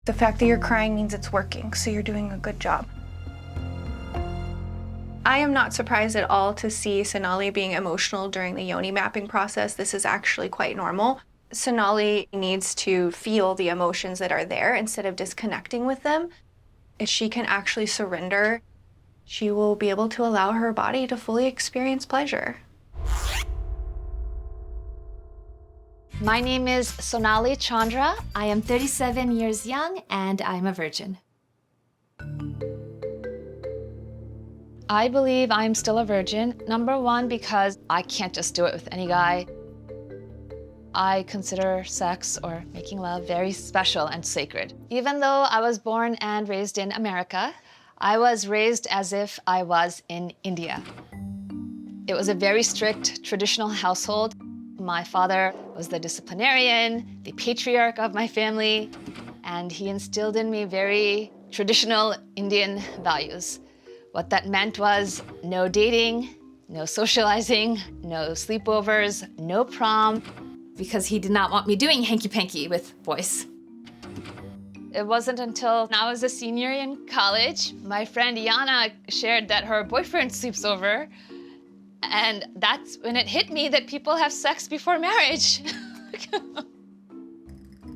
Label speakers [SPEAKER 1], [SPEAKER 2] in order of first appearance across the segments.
[SPEAKER 1] The fact that you're crying means it's working, so you're doing a good job. I am not surprised at all to see Sonali being emotional during the yoni mapping process. This is actually quite normal. Sonali needs to feel the emotions that are there instead of disconnecting with them. If she can actually surrender, she will be able to allow her body to fully experience pleasure.
[SPEAKER 2] My name is Sonali Chandra. I am 37 years young and I'm a virgin. I believe I'm still a virgin. Number one, because I can't just do it with any guy. I consider sex or making love very special and sacred. Even though I was born and raised in America, I was raised as if I was in India. It was a very strict traditional household. My father was the disciplinarian, the patriarch of my family, and he instilled in me very traditional Indian values. What that meant was no dating, no socializing, no sleepovers, no prom, because he did not want me doing hanky-panky with boys. It wasn't until I was a senior in college, my friend Yana shared that her boyfriend sleeps over, and that's when it hit me that people have sex before marriage.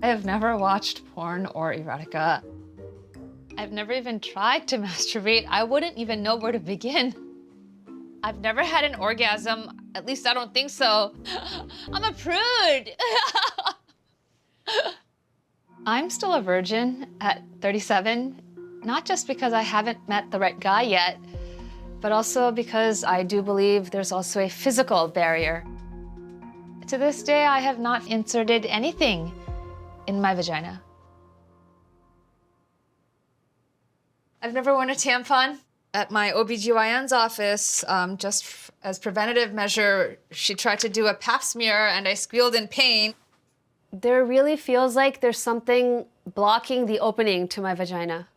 [SPEAKER 2] I have never watched porn or erotica. I've never even tried to masturbate. I wouldn't even know where to begin. I've never had an orgasm, at least I don't think so. I'm a prude. I'm still a virgin at 37, not just because I haven't met the right guy yet, but also because I do believe there's also a physical barrier. To this day, I have not inserted anything in my vagina. I've never worn a tampon. At my OBGYN's office, just as preventative measure, she tried to do a pap smear and I squealed in pain.
[SPEAKER 3] There really feels like there's something blocking the opening to my vagina.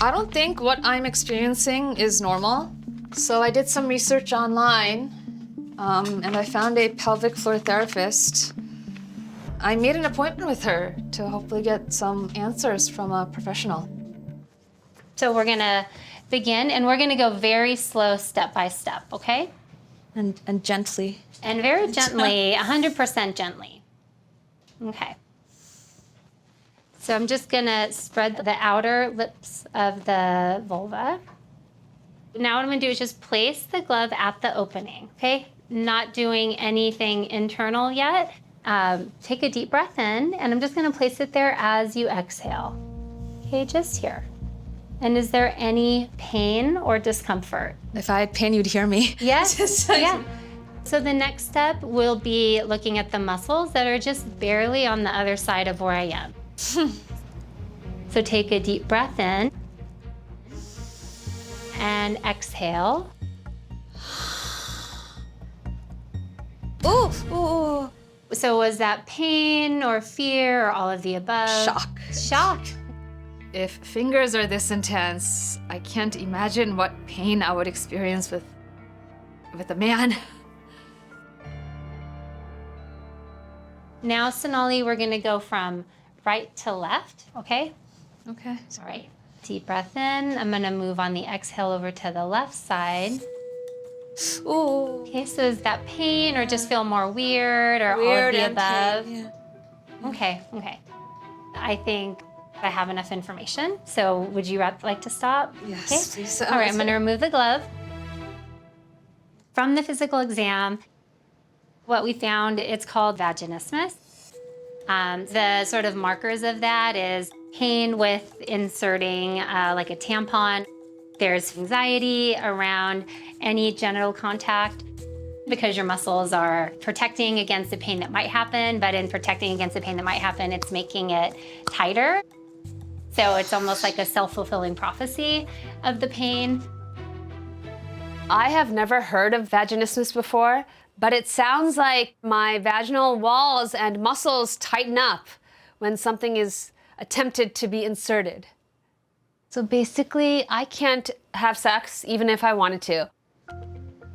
[SPEAKER 2] I don't think what I'm experiencing is normal. So I did some research online, and I found a pelvic floor therapist. I made an appointment with her to hopefully get some answers from a professional.
[SPEAKER 4] So we're gonna begin, and we're gonna go very slow, step by step, okay?
[SPEAKER 2] And gently.
[SPEAKER 4] And very gently, 100% gently. Okay. So I'm just gonna spread the outer lips of the vulva. Now what I'm gonna do is just place the glove at the opening, okay? Not doing anything internal yet. Take a deep breath in, and I'm just gonna place it there as you exhale. Okay, just here. And is there any pain or discomfort?
[SPEAKER 2] If I had pain, you'd hear me.
[SPEAKER 4] Yes, yeah. So the next step will be looking at the muscles that are just barely on the other side of where I am. So take a deep breath in and exhale.
[SPEAKER 2] Ooh, ooh.
[SPEAKER 4] So was that pain or fear or all of the above?
[SPEAKER 2] Shock.
[SPEAKER 4] Shock.
[SPEAKER 2] If fingers are this intense, I can't imagine what pain I would experience with a man.
[SPEAKER 4] Now, Sonali, we're gonna go from right to left, okay?
[SPEAKER 2] Okay.
[SPEAKER 4] All right, deep breath in. I'm gonna move on the exhale over to the left side.
[SPEAKER 2] Ooh.
[SPEAKER 4] Okay, so is that pain or just feel more weird or all of the above?
[SPEAKER 2] Pain, yeah.
[SPEAKER 4] Okay, okay. I think I have enough information. So would you like to stop?
[SPEAKER 2] Yes,
[SPEAKER 4] Okay.
[SPEAKER 2] please.
[SPEAKER 4] All right, I'm gonna remove the glove. From the physical exam, what we found, it's called vaginismus. The sort of markers of that is pain with inserting like a tampon. There's anxiety around any genital contact because your muscles are protecting against the pain that might happen, but in protecting against the pain that might happen, it's making it tighter. So it's almost like a self-fulfilling prophecy of the pain.
[SPEAKER 3] I have never heard of vaginismus before, but it sounds like my vaginal walls and muscles tighten up when something is attempted to be inserted. So basically, I can't have sex even if I wanted to.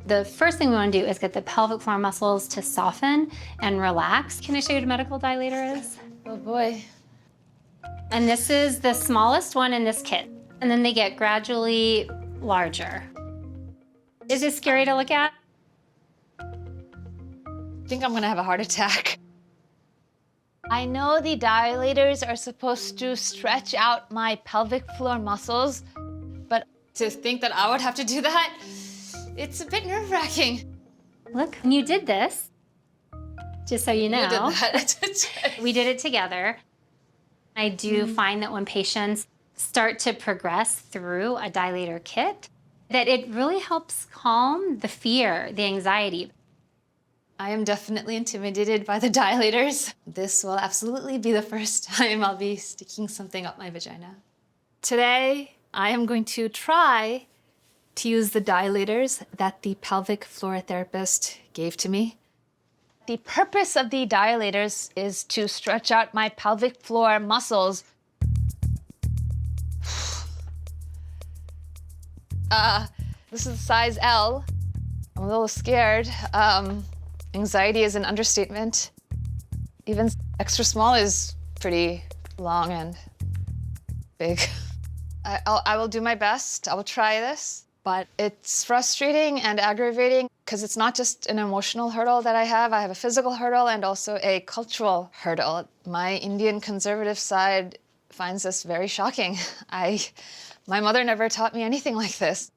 [SPEAKER 4] The first thing we want to do is get the pelvic floor muscles to soften and relax. Can I show you what a medical dilator is?
[SPEAKER 2] Oh boy.
[SPEAKER 4] And this is the smallest one in this kit. And then they get gradually larger. Is it scary to look at?
[SPEAKER 2] I think I'm gonna have a heart attack. I know the dilators are supposed to stretch out my pelvic floor muscles, but to think that I would have to do that, it's a bit nerve-wracking.
[SPEAKER 4] Look, when you did this, just so you know.
[SPEAKER 2] You did that.
[SPEAKER 4] We did it together. I do find that when patients start to progress through a dilator kit, that it really helps calm the fear, the anxiety.
[SPEAKER 2] I am definitely intimidated by the dilators. This will absolutely be the first time I'll be sticking something up my vagina. Today, I am going to try to use the dilators that the pelvic floor therapist gave to me. The purpose of the dilators is to stretch out my pelvic floor muscles. This is size L. I'm a little scared. Anxiety is an understatement. Even extra small is pretty long and big. I will do my best. I will try this. But it's frustrating and aggravating because it's not just an emotional hurdle that I have a physical hurdle and also a cultural hurdle. My Indian conservative side finds this very shocking. My mother never taught me anything like this.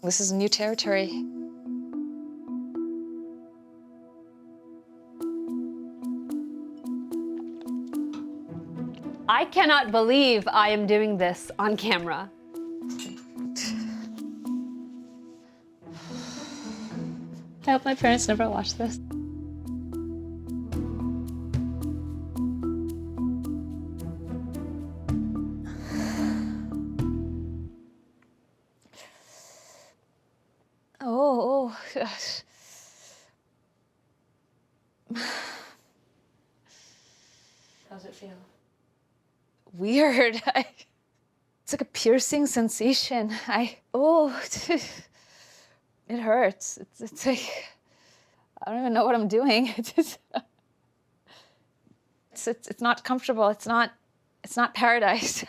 [SPEAKER 2] This is new territory.
[SPEAKER 3] I cannot believe I am doing this on camera.
[SPEAKER 2] I hope my parents never watch this. Oh, gosh. How's it feel? Weird. It's like a piercing sensation. It hurts. It's like, I don't even know what I'm doing. It's not comfortable. It's not paradise.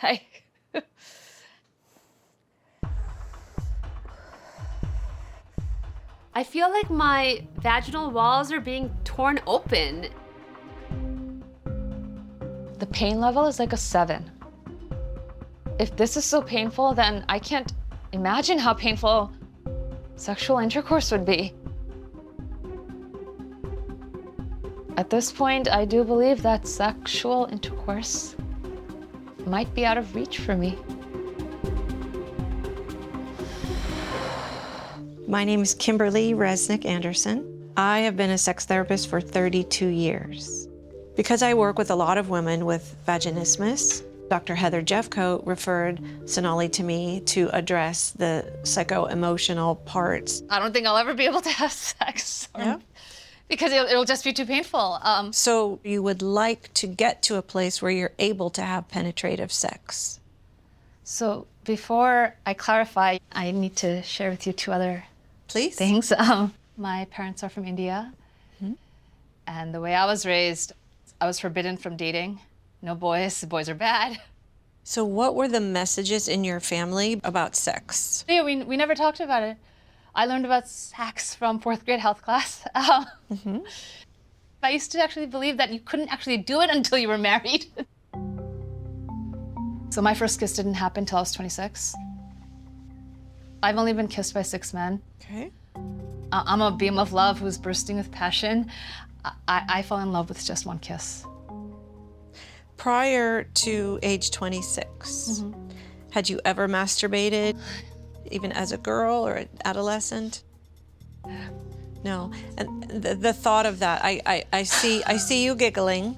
[SPEAKER 3] I feel like my vaginal walls are being torn open.
[SPEAKER 2] The pain level is like a 7. If this is so painful, then I can't imagine how painful sexual intercourse would be. At this point, I do believe that sexual intercourse might be out of reach for me.
[SPEAKER 5] My name is Kimberly Resnick Anderson. I have been a sex therapist for 32 years. Because I work with a lot of women with vaginismus, Dr. Heather Jeffcoat referred Sonali to me to address the psycho-emotional parts.
[SPEAKER 2] I don't think I'll ever be able to have sex.
[SPEAKER 5] Yeah.
[SPEAKER 2] Because it'll just be too painful.
[SPEAKER 5] So you would like to get to a place where you're able to have penetrative sex?
[SPEAKER 2] So before I clarify, I need to share with you 2 other
[SPEAKER 5] Please.
[SPEAKER 2] things. My parents are from India. And the way I was raised, I was forbidden from dating. No boys, boys are bad.
[SPEAKER 5] So what were the messages in your family about sex?
[SPEAKER 2] Yeah, we never talked about it. I learned about sex from 4th grade health class. I used to actually believe that you couldn't actually do it until you were married. So my first kiss didn't happen until I was 26. I've only been kissed by 6 men.
[SPEAKER 5] Okay.
[SPEAKER 2] I'm a beam of love who's bursting with passion. I fell in love with just 1 kiss.
[SPEAKER 5] Prior to age 26, had you ever masturbated, even as a girl or an adolescent? No. And the thought of that, I see you giggling.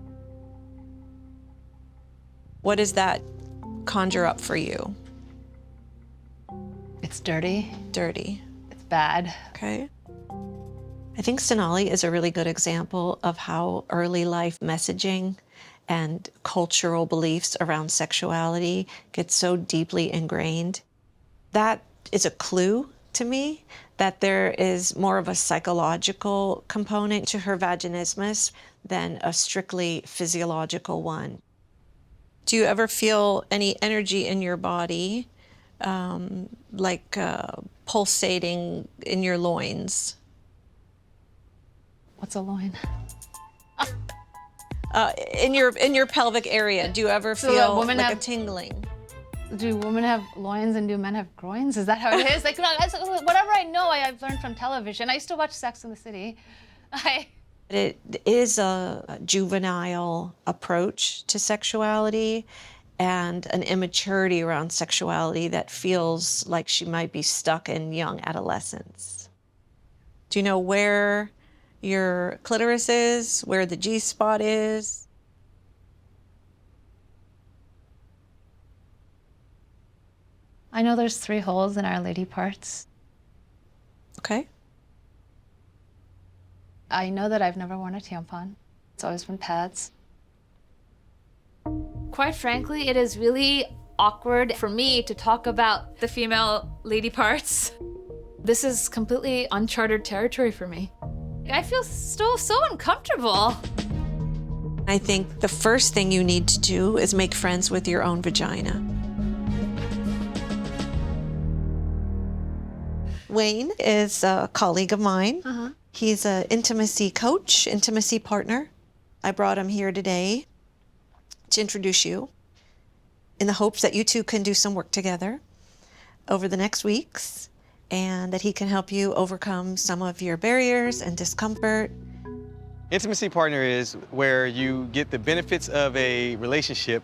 [SPEAKER 5] What does that conjure up for you?
[SPEAKER 2] It's dirty.
[SPEAKER 5] Dirty.
[SPEAKER 2] It's bad.
[SPEAKER 5] Okay. I think Sonali is a really good example of how early life messaging and cultural beliefs around sexuality get so deeply ingrained. That is a clue to me that there is more of a psychological component to her vaginismus than a strictly physiological one. Do you ever feel any energy in your body, like pulsating in your loins?
[SPEAKER 2] What's a loin?
[SPEAKER 5] In your pelvic area, do you ever
[SPEAKER 2] So
[SPEAKER 5] feel
[SPEAKER 2] women
[SPEAKER 5] like a
[SPEAKER 2] have-
[SPEAKER 5] tingling?
[SPEAKER 2] Do women have loins and do men have groins? Is that how it is? Like, no, whatever I know, I've learned from television. I used to watch Sex in the City.
[SPEAKER 5] It is a juvenile approach to sexuality and an immaturity around sexuality that feels like she might be stuck in young adolescence. Do you know where your clitoris is, where the G-spot is?
[SPEAKER 2] I know there's 3 holes in our lady parts.
[SPEAKER 5] Okay.
[SPEAKER 2] I know that I've never worn a tampon. It's always been pads.
[SPEAKER 3] Quite frankly, it is really awkward for me to talk about the female lady parts.
[SPEAKER 2] This is completely uncharted territory for me. I feel still so uncomfortable.
[SPEAKER 5] I think the first thing you need to do is make friends with your own vagina. Wayne is a colleague of mine. He's an intimacy coach, intimacy partner. I brought him here today to introduce you in the hopes that you two can do some work together over the next weeks and that he can help you overcome some of your barriers and discomfort.
[SPEAKER 6] Intimacy partner is where you get the benefits of a relationship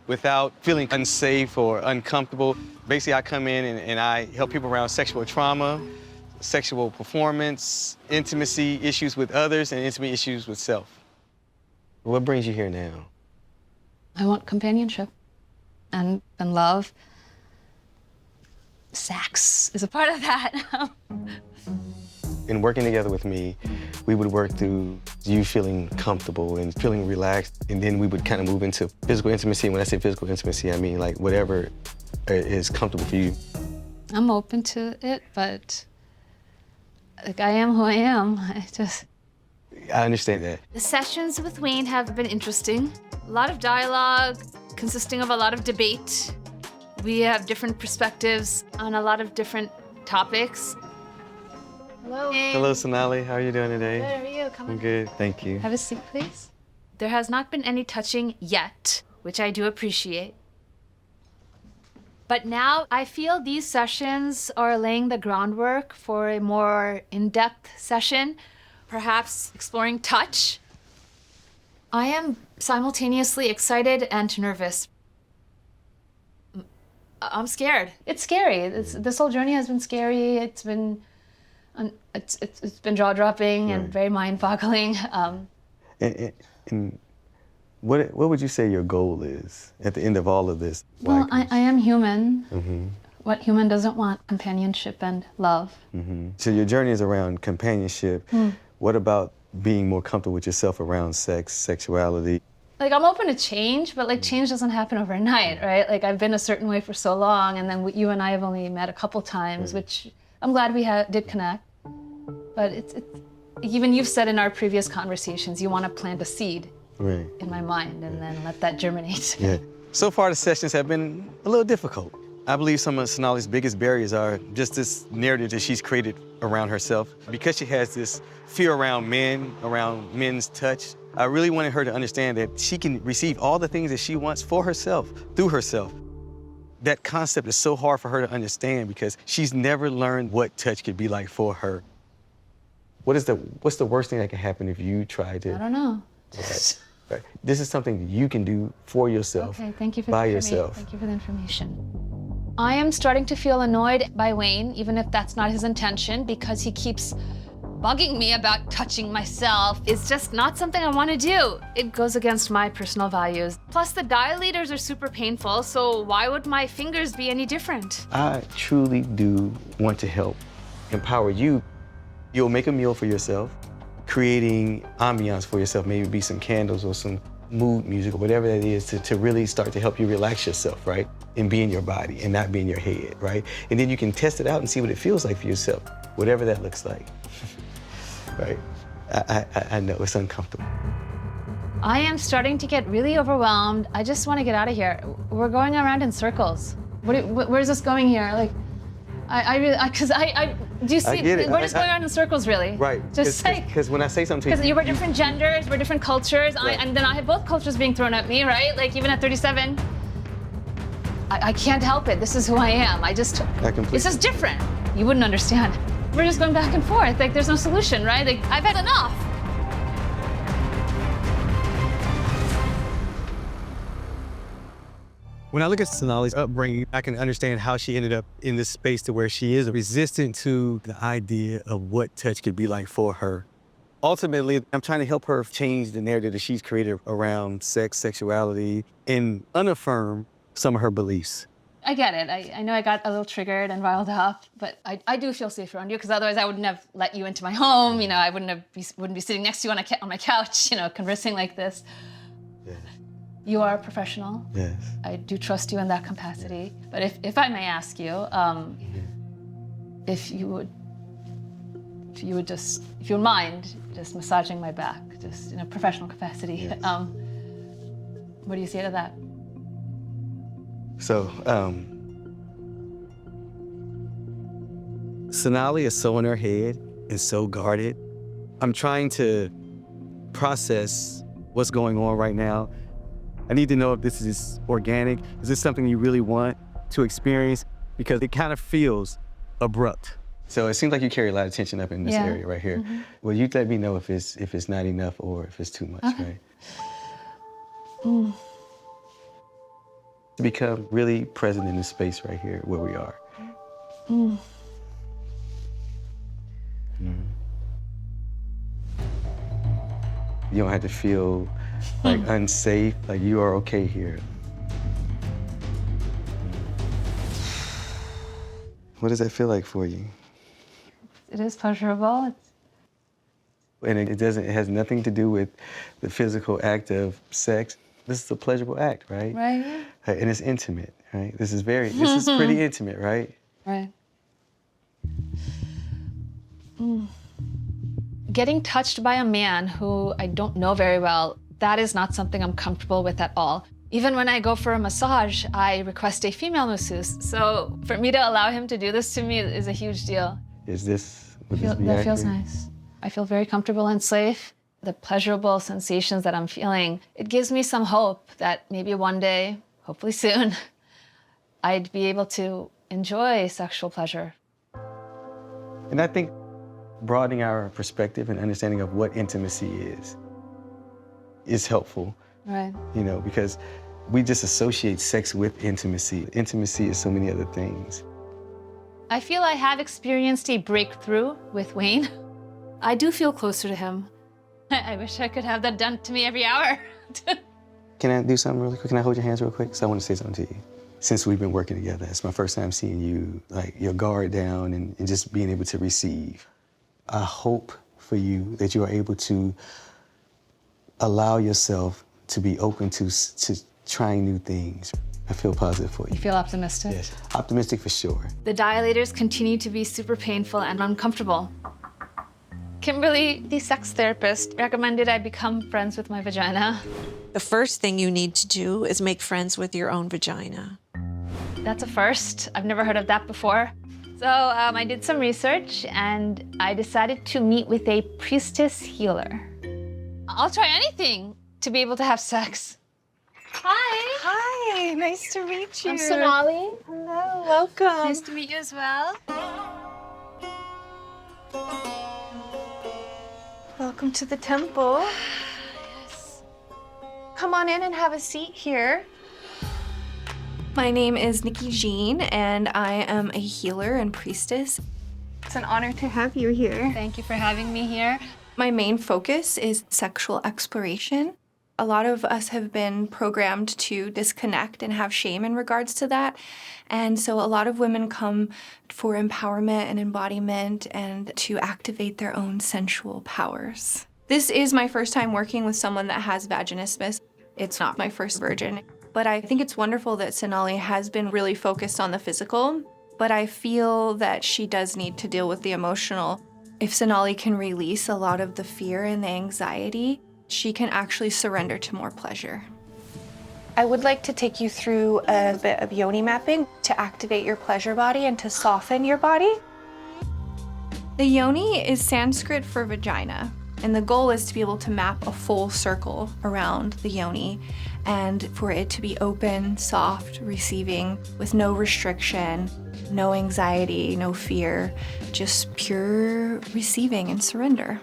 [SPEAKER 6] without feeling unsafe or uncomfortable. Basically, I come in and I help people around sexual trauma, sexual performance, intimacy issues with others, and intimate issues with self. What brings you here now?
[SPEAKER 2] I want companionship and love. Sex is a part of that.
[SPEAKER 6] In working together with me, we would work through you feeling comfortable and feeling relaxed, and then we would kind of move into physical intimacy. When I say physical intimacy, I mean like whatever is comfortable for you.
[SPEAKER 2] I'm open to it, but like I am who I am.
[SPEAKER 6] I understand that.
[SPEAKER 3] The sessions with Wayne have been interesting. A lot of dialogue, consisting of a lot of debate. We have different perspectives on a lot of different topics.
[SPEAKER 2] Hello.
[SPEAKER 6] Hello, Sonali. How are you doing today?
[SPEAKER 2] Good, how are you? Come
[SPEAKER 6] I'm
[SPEAKER 2] on.
[SPEAKER 6] good, thank you.
[SPEAKER 2] Have a seat, please.
[SPEAKER 3] There has not been any touching yet, which I do appreciate. But now I feel these sessions are laying the groundwork for a more in-depth session, perhaps exploring touch. I am simultaneously excited and nervous. I'm scared.
[SPEAKER 2] It's scary. This whole journey has been scary. It's been jaw-dropping and very mind-boggling.
[SPEAKER 6] And what would you say your goal is at the end of all of this?
[SPEAKER 2] Well, I am human. What human doesn't want companionship and love?
[SPEAKER 6] So your journey is around companionship. What about being more comfortable with yourself around sex, sexuality?
[SPEAKER 2] Like, I'm open to change, but like change doesn't happen overnight, right? Like, I've been a certain way for so long, and then you and I have only met a couple times, which I'm glad we did connect. But it's even you've said in our previous conversations, you want to plant a seed in my mind and then let that germinate.
[SPEAKER 6] Yeah. So far, the sessions have been a little difficult. I believe some of Sonali's biggest barriers are just this narrative that she's created around herself. Because she has this fear around men, around men's touch, I really wanted her to understand that she can receive all the things that she wants for herself, through herself. That concept is so hard for her to understand because she's never learned what touch could be like for her. What's the worst thing that can happen if you try to?
[SPEAKER 2] I don't know.
[SPEAKER 6] Right. This is something that you can do for yourself.
[SPEAKER 2] Okay, thank you for
[SPEAKER 6] by
[SPEAKER 2] the
[SPEAKER 6] yourself.
[SPEAKER 2] Thank you for the information. I am starting to feel annoyed by Wayne, even if that's not his intention, because he keeps bugging me about touching myself.
[SPEAKER 3] It's just not something I want to do. It goes against my personal values. Plus, the dilators are super painful, so why would my fingers be any different?
[SPEAKER 6] I truly do want to help empower you. You'll make a meal for yourself, creating ambiance for yourself, maybe be some candles or some mood music or whatever that is to really start to help you relax yourself, right? And be in your body and not be in your head, right? And then you can test it out and see what it feels like for yourself, whatever that looks like, right? I know it's uncomfortable.
[SPEAKER 2] I am starting to get really overwhelmed. I just want to get out of here. We're going around in circles. Where's this going here? Like, do you see?
[SPEAKER 6] get it.
[SPEAKER 2] We're just going around in circles, really.
[SPEAKER 6] Right.
[SPEAKER 2] Just like,
[SPEAKER 6] Because when I say something to
[SPEAKER 2] because
[SPEAKER 6] you,
[SPEAKER 2] we're different genders, we're different cultures,
[SPEAKER 6] Right.
[SPEAKER 2] and then I have both cultures being thrown at me, right? Like even at 37, I can't help it. This is who I am.
[SPEAKER 6] completely.
[SPEAKER 2] It's just different. You wouldn't understand. We're just going back and forth. Like there's no solution, right? Like I've had enough.
[SPEAKER 6] When I look at Sonali's upbringing, I can understand how she ended up in this space to where she is resistant to the idea of what touch could be like for her. Ultimately, I'm trying to help her change the narrative that she's created around sex, sexuality, and unaffirm some of her beliefs.
[SPEAKER 2] I get it. I know I got a little triggered and riled up, but I do feel safer around you because otherwise I wouldn't have let you into my home. You know, I wouldn't be sitting next to you on my couch, you know, conversing like this.
[SPEAKER 6] Yeah.
[SPEAKER 2] You are a professional.
[SPEAKER 6] Yes.
[SPEAKER 2] I do trust you in that capacity. But if I may ask you, if you would mind just massaging my back, just in a professional capacity,
[SPEAKER 6] Yes.
[SPEAKER 2] What do you say to that?
[SPEAKER 6] So, Sonali is so in her head and so guarded. I'm trying to process what's going on right now. I need to know if this is organic. Is this something you really want to experience? Because it kind of feels abrupt. So it seems like you carry a lot of tension up in this area right here. Mm-hmm. Well, you let me know if it's not enough or if it's too much, right? To become really present in this space right here where we are. Mm. You don't have to feel like unsafe, like you are okay here. What does that feel like for you?
[SPEAKER 2] It is pleasurable.
[SPEAKER 6] And it has nothing to do with the physical act of sex. This is a pleasurable act, right?
[SPEAKER 2] Right.
[SPEAKER 6] And it's intimate, right? This is pretty intimate, right?
[SPEAKER 2] Right. Getting touched by a man who I don't know very well, that is not something I'm comfortable with at all. Even when I go for a massage, I request a female masseuse. So for me to allow him to do this to me is a huge deal.
[SPEAKER 6] Would this be
[SPEAKER 2] That feels
[SPEAKER 6] accurate?
[SPEAKER 2] nice. I feel very comfortable and safe. The pleasurable sensations that I'm feeling, it gives me some hope that maybe one day, hopefully soon, I'd be able to enjoy sexual pleasure.
[SPEAKER 6] And I think broadening our perspective and understanding of what intimacy is helpful.
[SPEAKER 2] Right.
[SPEAKER 6] You know, because we just associate sex with intimacy. Intimacy is so many other things.
[SPEAKER 2] I feel I have experienced a breakthrough with Wayne. I do feel closer to him. I wish I could have that done to me every hour.
[SPEAKER 6] Can I do something really quick? Can I hold your hands real quick? Because I want to say something to you. Since we've been working together, it's my first time seeing you, like, your guard down and just being able to receive. I hope for you that you are able to allow yourself to be open to trying new things. I feel positive for you.
[SPEAKER 2] You feel optimistic?
[SPEAKER 6] Yes, optimistic for sure.
[SPEAKER 2] The dilators continue to be super painful and uncomfortable. Kimberly, the sex therapist, recommended I become friends with my vagina.
[SPEAKER 5] The first thing you need to do is make friends with your own vagina.
[SPEAKER 2] That's a first. I've never heard of that before. So I did some research and I decided to meet with a priestess healer. I'll try anything to be able to have sex. Hi.
[SPEAKER 1] Hi, nice to meet you.
[SPEAKER 2] I'm Sonali.
[SPEAKER 1] Hello, welcome.
[SPEAKER 2] Nice to meet you as well.
[SPEAKER 1] Welcome to the temple. Yes. Come on in and have a seat here. My name is Nikki Jean, and I am a healer and priestess. It's an honor to have you here.
[SPEAKER 2] Thank you for having me here.
[SPEAKER 1] My main focus is sexual exploration. A lot of us have been programmed to disconnect and have shame in regards to that. And so a lot of women come for empowerment and embodiment and to activate their own sensual powers. This is my first time working with someone that has vaginismus. It's not my first virgin. But I think it's wonderful that Sonali has been really focused on the physical, but I feel that she does need to deal with the emotional. If Sonali can release a lot of the fear and the anxiety, she can actually surrender to more pleasure. I would like to take you through a bit of yoni mapping to activate your pleasure body and to soften your body. The yoni is Sanskrit for vagina, and the goal is to be able to map a full circle around the yoni and for it to be open, soft, receiving, with no restriction, no anxiety, no fear, just pure receiving and surrender.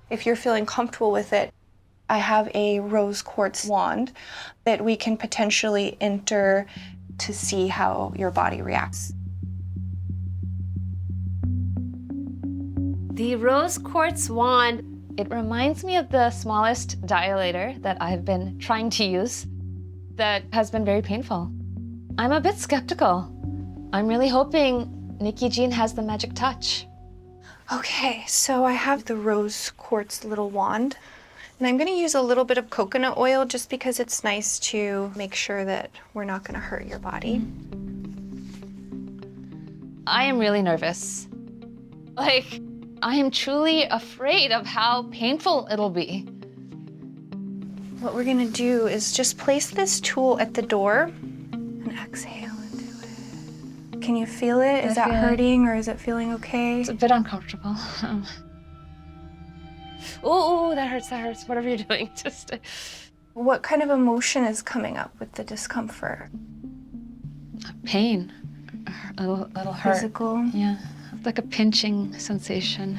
[SPEAKER 1] If you're feeling comfortable with it, I have a rose quartz wand that we can potentially enter to see how your body reacts.
[SPEAKER 3] The rose quartz wand.
[SPEAKER 2] It reminds me of the smallest dilator that I've been trying to use that has been very painful. I'm a bit skeptical. I'm really hoping Nikki Jean has the magic touch.
[SPEAKER 1] Okay, so I have the rose quartz little wand, and I'm gonna use a little bit of coconut oil just because it's nice to make sure that we're not gonna hurt your body.
[SPEAKER 2] I am really nervous. Like, I am truly afraid of how painful it'll be.
[SPEAKER 1] What we're gonna do is just place this tool at the door and exhale into it. Can you feel it? Is that hurting or is it feeling okay?
[SPEAKER 2] It's a bit uncomfortable. Oh, that hurts. Whatever you're doing, just.
[SPEAKER 1] What kind of emotion is coming up with the discomfort?
[SPEAKER 2] Pain. A little hurt.
[SPEAKER 1] Physical?
[SPEAKER 2] Yeah, like a pinching sensation.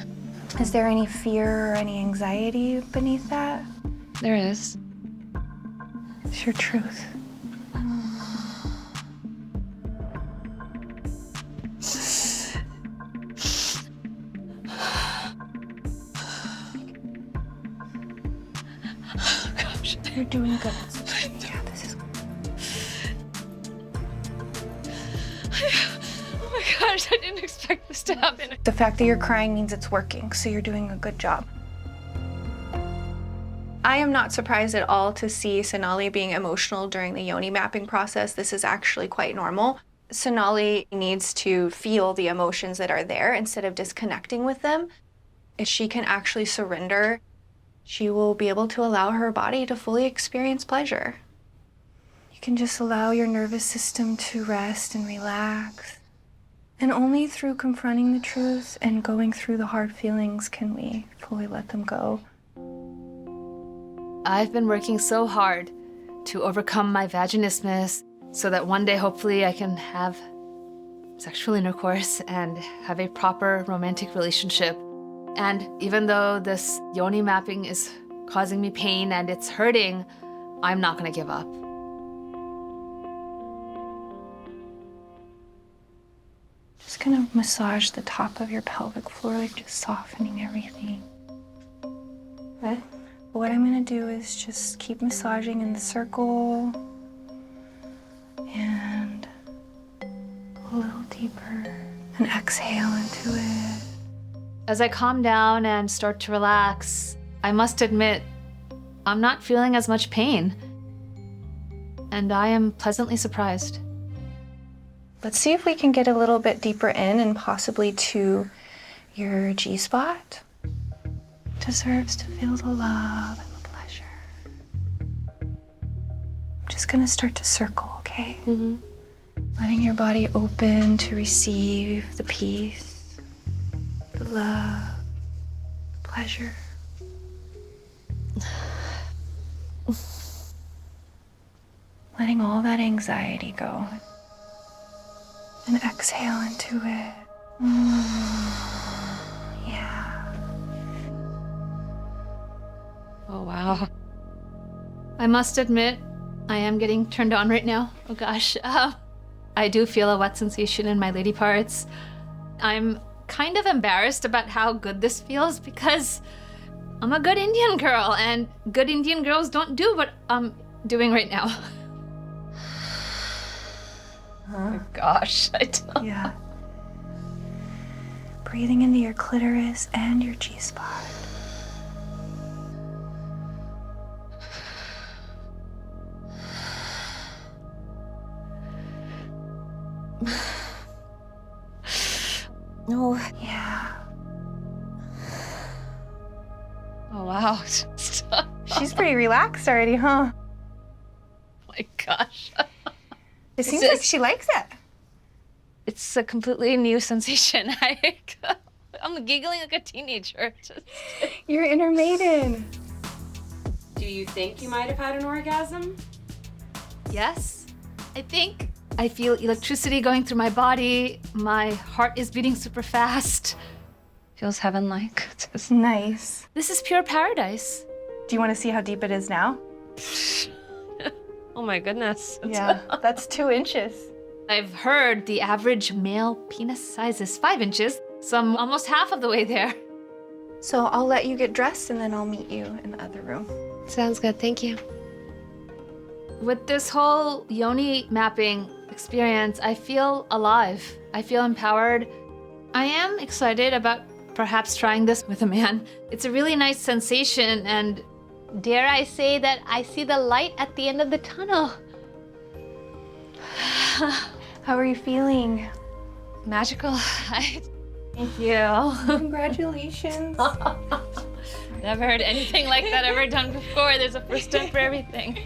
[SPEAKER 1] Is there any fear or any anxiety beneath that?
[SPEAKER 2] There is.
[SPEAKER 1] It's your truth. You're doing good. Yeah, this is good.
[SPEAKER 2] Oh my gosh, I didn't expect this to happen.
[SPEAKER 1] The fact that you're crying means it's working, so you're doing a good job. I am not surprised at all to see Sonali being emotional during the yoni mapping process. This is actually quite normal. Sonali needs to feel the emotions that are there instead of disconnecting with them. If she can actually surrender, she will be able to allow her body to fully experience pleasure. You can just allow your nervous system to rest and relax. And only through confronting the truth and going through the hard feelings can we fully let them go.
[SPEAKER 3] I've been working so hard to overcome my vaginismus so that one day, hopefully, I can have sexual intercourse and have a proper romantic relationship. And even though this yoni mapping is causing me pain and it's hurting, I'm not gonna give up.
[SPEAKER 1] Just gonna massage the top of your pelvic floor, like just softening everything. Okay. What I'm gonna do is just keep massaging in the circle and go a little deeper and exhale into it.
[SPEAKER 2] As I calm down and start to relax, I must admit, I'm not feeling as much pain. And I am pleasantly surprised.
[SPEAKER 1] Let's see if we can get a little bit deeper in and possibly to your G-spot. Deserves to feel the love and the pleasure. I'm just gonna start to circle, okay?
[SPEAKER 3] Mm-hmm.
[SPEAKER 1] Letting your body open to receive the peace, the love, the pleasure. Letting all that anxiety go. And exhale into it. Yeah.
[SPEAKER 2] Oh, wow. I must admit, I am getting turned on right now. Oh gosh. I do feel a wet sensation in my lady parts. I'm kind of embarrassed about how good this feels because I'm a good Indian girl and good Indian girls don't do what I'm doing right now. Oh my gosh, I don't.
[SPEAKER 1] Yeah. Breathing into your clitoris and your G-spot.
[SPEAKER 5] No.
[SPEAKER 1] Yeah.
[SPEAKER 2] Oh wow.
[SPEAKER 1] She's pretty relaxed already, huh?
[SPEAKER 2] Oh my gosh.
[SPEAKER 1] It seems like she likes it.
[SPEAKER 2] It's a completely new sensation. I'm giggling like a teenager.
[SPEAKER 1] Your inner maiden.
[SPEAKER 7] Do you think you might have had an orgasm?
[SPEAKER 2] Yes, I think. I feel electricity going through my body. My heart is beating super fast. Feels heaven-like.
[SPEAKER 1] Nice.
[SPEAKER 2] This is pure paradise.
[SPEAKER 1] Do you want to see how deep it is now?
[SPEAKER 2] Oh my goodness.
[SPEAKER 1] Yeah, that's 2 inches.
[SPEAKER 2] I've heard the average male penis size is 5 inches, so I'm almost half of the way there.
[SPEAKER 1] So I'll let you get dressed and then I'll meet you in the other room.
[SPEAKER 7] Sounds good, thank you.
[SPEAKER 2] With this whole yoni mapping experience, I feel alive. I feel empowered. I am excited about perhaps trying this with a man. It's a really nice sensation, and dare I say that I see the light at the end of the tunnel.
[SPEAKER 1] How are you feeling?
[SPEAKER 2] Magical. Thank you.
[SPEAKER 1] Congratulations.
[SPEAKER 2] Never heard anything like that ever done before. There's a first time for everything.